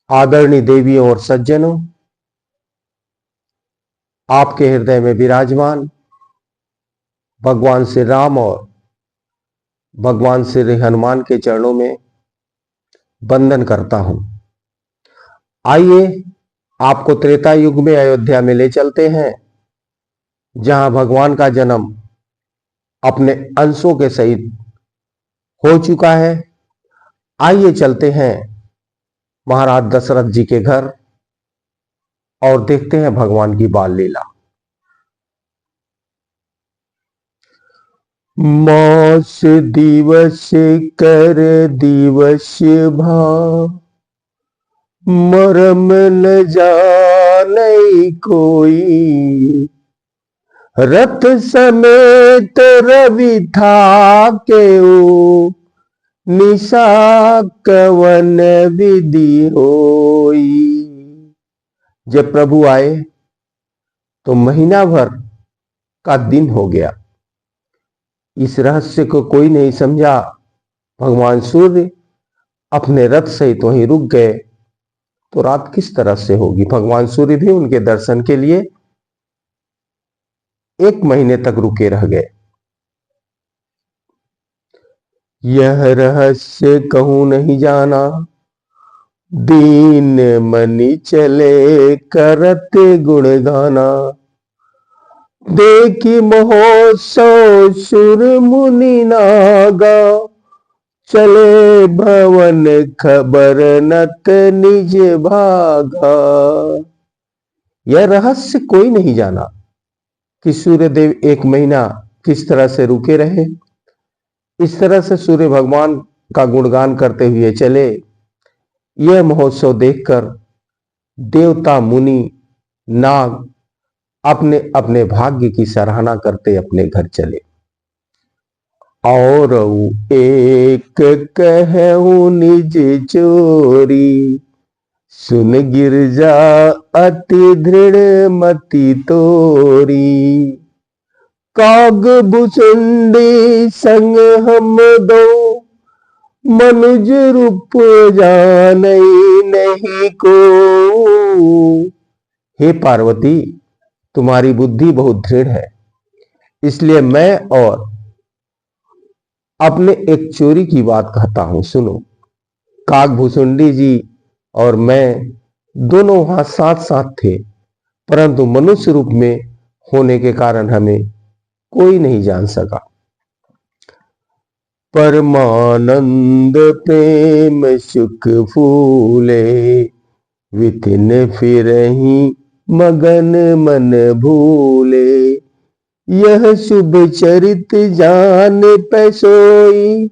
आदरणीय देवियों और सज्जनों, आपके हृदय में विराजमान भगवान श्री राम और भगवान श्री हनुमान के चरणों में वंदन करता हूं। आइए आपको त्रेता युग में अयोध्या में ले चलते हैं, जहां भगवान का जन्म अपने अंशों के सहित हो चुका है। आइए चलते हैं महाराज दशरथ जी के घर और देखते हैं भगवान की बाल लीला। मौस दिवस कर दिवस भा, मरम न जाने कोई। रथ समेत रवि था केऊ, निशा कवन विधि होई। जब प्रभु आए तो महीना भर का दिन हो गया। इस रहस्य को कोई नहीं समझा। भगवान सूर्य अपने रथ सहित वहीं रुक गए तो रात किस तरह से होगी। भगवान सूर्य भी उनके दर्शन के लिए 1 महीने तक रुके रह गए। यह रहस्य कहूं नहीं जाना, दीन मनि चले करत गुण गाना। देखी महोत्सव सुर मुनि नागा, चले भवन खबर नत निज भागा। यह रहस्य कोई नहीं जाना कि सूर्यदेव 1 महीना किस तरह से रुके रहे। इस तरह से सूर्य भगवान का गुणगान करते हुए चले। यह महोत्सव देखकर देवता मुनि नाग अपने अपने भाग्य की सराहना करते अपने घर चले। और एक कहूं निज चोरी, सुन गिरजा अति दृढ़ मति तोरी। काग भुसुंडी संग हम दो, मनुज रूप जानई नहीं को। हे पार्वती, तुम्हारी बुद्धि बहुत दृढ़ है, इसलिए मैं और अपने एक चोरी की बात कहता हूं, सुनो। काग भुसुंडी जी और मैं दोनों वहां साथ साथ थे, परंतु मनुष्य रूप में होने के कारण हमें कोई नहीं जान सका। परमानंद प्रेम सुख फूले, वितिन फिरहि मगन मन भूले। यह शुभ चरित जान पैसोई,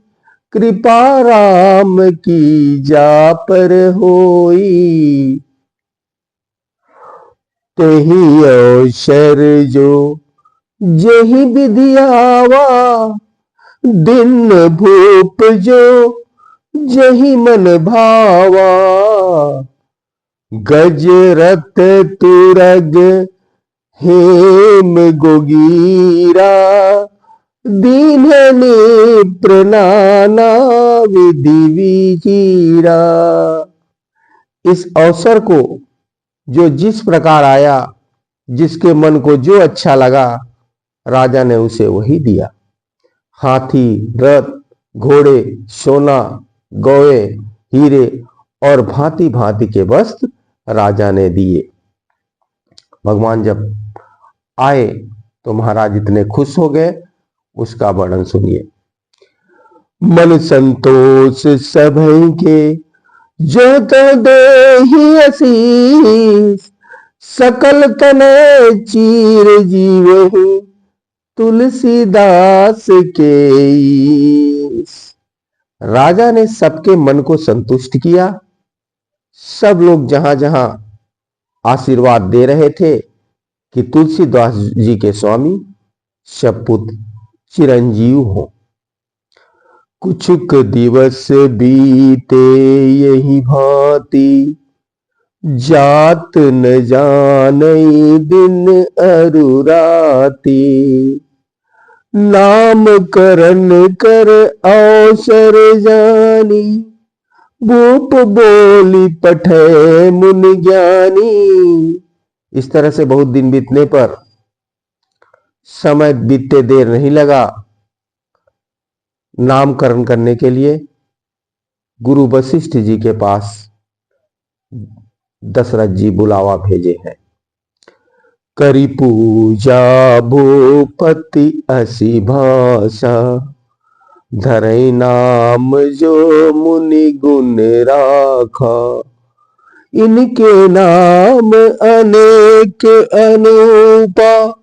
कृपा राम की जा पर होई। तेहि अवसर जो जही विधि आवा, दिन भूप जो जही मन भावा। गज रथ तुरग हेम गोगीरा, दीन्हनि प्रनाना विधि विचीरा। इस अवसर को जो जिस प्रकार आया, जिसके मन को जो अच्छा लगा, राजा ने उसे वही दिया। हाथी, रथ, घोड़े, सोना, गौए, हीरे और भांति भांति के वस्त्र राजा ने दिए। भगवान जब आए तो महाराज इतने खुश हो गए, उसका वर्णन सुनिए। मन संतोष सभई के, जो तो देहि असीस। सकल तने चीर जीवहि, तुलसीदास के ईस। राजा ने सबके मन को संतुष्ट किया। सब लोग जहां जहां आशीर्वाद दे रहे थे कि तुलसीदास जी के स्वामी सपुत्र चिरंजीव हो। कुछुक दिवस बीते यही भांति, जात न जानई दिन अरु राति। नाम करण कर अवसर जानी, भूप बोली पठे मुनि ज्ञानी। इस तरह से बहुत दिन बीतने पर समय बीतते देर नहीं लगा। नामकरण करने के लिए गुरु वशिष्ठ जी के पास दशरथ जी बुलावा भेजे हैं। करी पूजा भूपति असी भाषा, धरई नाम जो मुनि गुण राखा। इनके नाम अनेक अनूपा,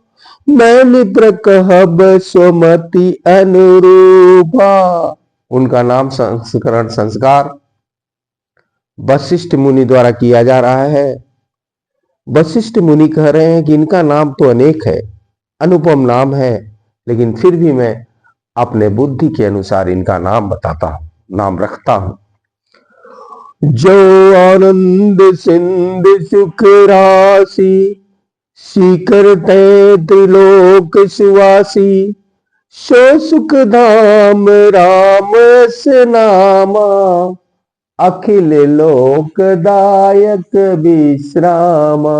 मैंने प्रकहब स्वमति अनुरूपा। उनका नाम संस्करण संस्कार वशिष्ठ मुनि द्वारा किया जा रहा है। वशिष्ठ मुनि कह रहे हैं कि इनका नाम तो अनेक है, अनुपम नाम है, लेकिन फिर भी मैं अपने बुद्धि के अनुसार इनका नाम बताता हूं, नाम रखता हूं। जो आनंद सिंधु सुख राशि, शिखर तय त्रिलोक सुवासी। सो सुख धाम राम से नामा, अखिल लोकदायक विश्रामा।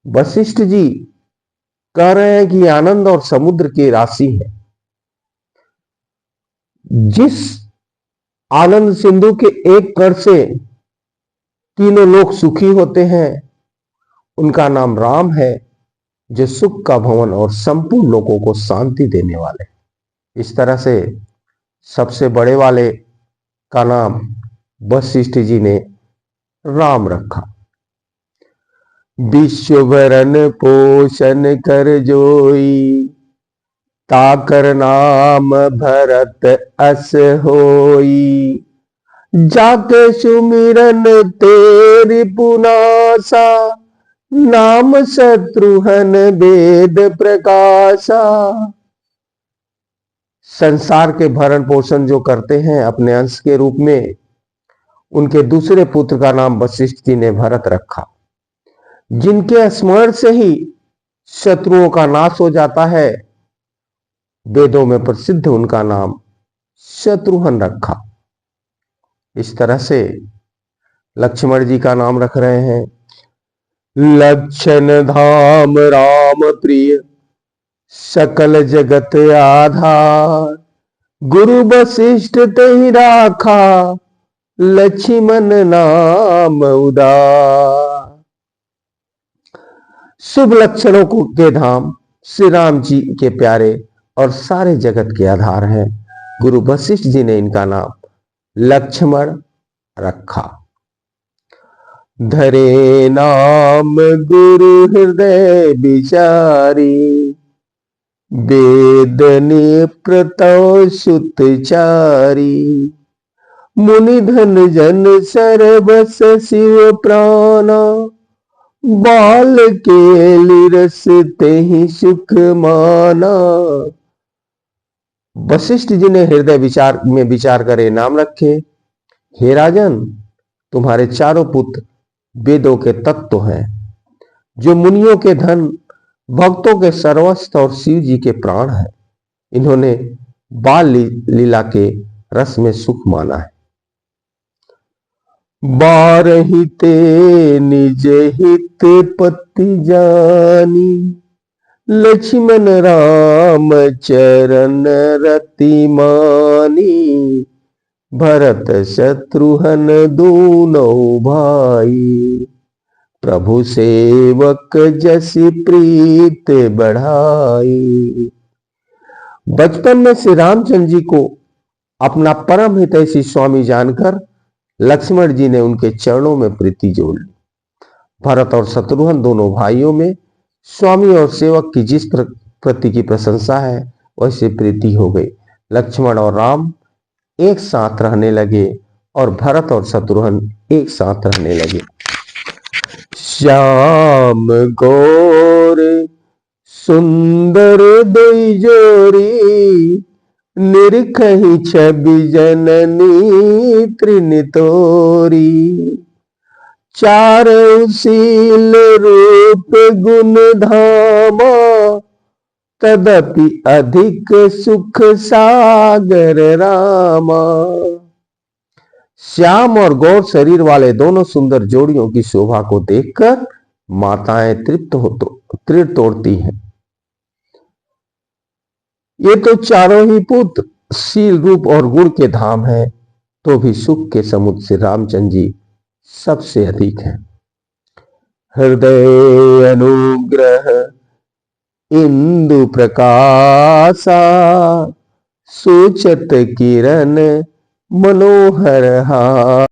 वशिष्ठ जी कह रहे हैं कि आनंद और समुद्र की राशि है। जिस आनंद सिंधु के एक कण से तीनों लोग सुखी होते हैं, उनका नाम राम है, जो सुख का भवन और संपूर्ण लोगों को शांति देने वाले। इस तरह से सबसे बड़े वाले का नाम वशिष्ठ जी ने राम रखा। विश्व भरण पोषण कर जोई, ताकर नाम भरत अस होई। जाके सुमिरन तेरी पुनासा, नाम शत्रुघ्न वेद प्रकाशा। संसार के भरण पोषण जो करते हैं अपने अंश के रूप में, उनके दूसरे पुत्र का नाम वशिष्ठ जी ने भरत रखा। जिनके स्मरण से ही शत्रुओं का नाश हो जाता है, वेदों में प्रसिद्ध उनका नाम शत्रुघ्न रखा। इस तरह से लक्ष्मण जी का नाम रख रहे हैं। लक्षण धाम राम प्रिय, सकल जगत आधार। गुरु वशिष्ठ तेहि राखा, लक्ष्मण नाम उदार। शुभ लक्षणों के धाम श्री राम जी के प्यारे और सारे जगत के आधार हैं। गुरु वशिष्ठ जी ने इनका नाम लक्ष्मण रखा। धरे नाम गुरु हृदय विचारी, वेद निप्रतौ सुतचारी। मुनि धन जन सर्वस शिव प्राणा, बाल के लिरस तेहि सुख माना। वशिष्ठ जी ने हृदय विचार करे नाम रखे। हे राजन, तुम्हारे चारों पुत्र वेदों के तत्व हैं, जो मुनियों के धन, भक्तों के सर्वस्व और शिव जी के प्राण हैं। इन्होंने बाल लीला के रस में सुख माना है। बारहिते निज हित पति जानी, लक्ष्मण राम चरण रति मानी। भरत शत्रुघ्न दोनों भाई, प्रभु सेवक जसी प्रीत बढ़ाई। बचपन में श्री रामचंद्र जी को अपना परम हितैषी स्वामी जानकर लक्ष्मण जी ने उनके चरणों में प्रीति जोड़ ली। भरत और शत्रुघ्न दोनों भाइयों में स्वामी और सेवक की जिस प्रति की प्रशंसा है, वैसे प्रीति हो गई। लक्ष्मण और राम एक साथ रहने लगे और भरत और शत्रुघ्न एक साथ रहने लगे। श्याम गौर सुंदर दुई जोरी, निरखहि छवि जननी त्रिन तोरी। चारुशील रूप गुण धामा, तदपि अधिक सुख सागर रामा। श्याम और गौर शरीर वाले दोनों सुंदर जोड़ियों की शोभा को देखकर माताएं तृप्त तोड़ती हैं। ये तो चारों ही पुत्र शील, रूप और गुण के धाम हैं, तो भी सुख के समुद्र से रामचंद्र जी सबसे अधिक हैं। हृदय अनुग्रह इंदु प्रकाशा, सोचत किरण मनोहर हा।